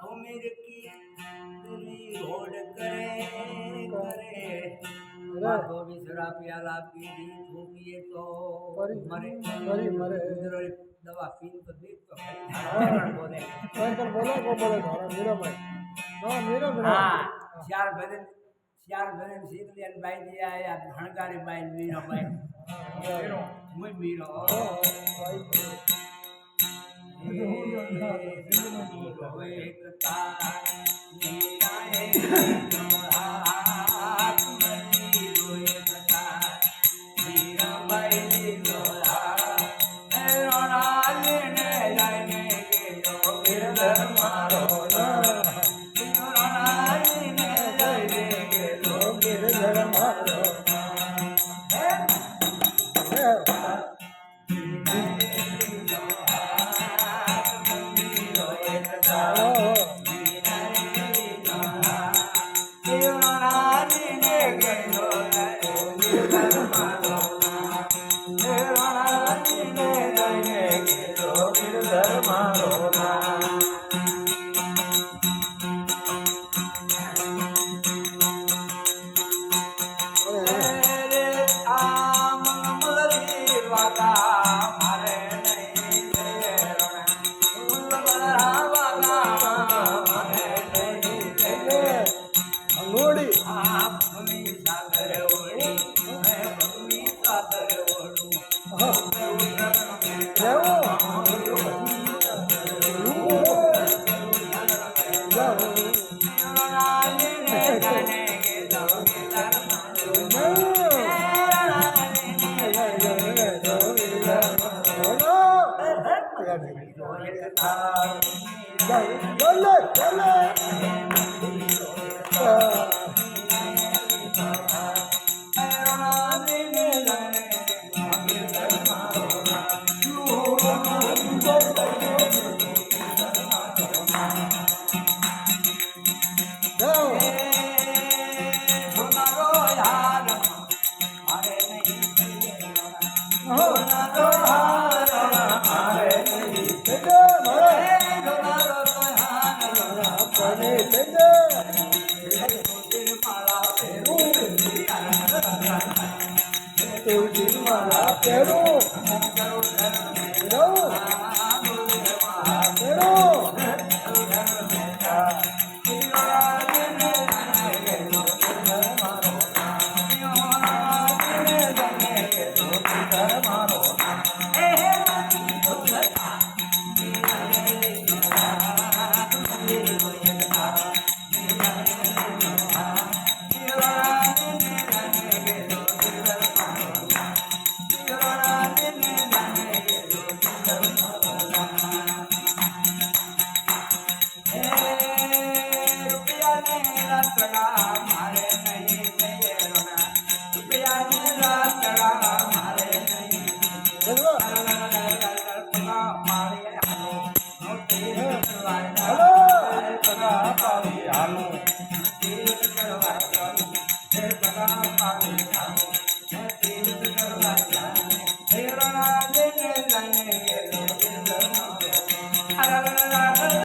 थोमिर की तेरी होड़ करे करे माधो विसरा प्याला पीरी थूकिए तो मरे मरे दवा पीन तो देख तो बोले को बोले धारा मेरा भाई हाँ मेरा मेरा हाँ चार भजन सीख लिया बाई दिया या भणकारी बाई मीरो बाई मुई मीरो एकता मीरा Hello.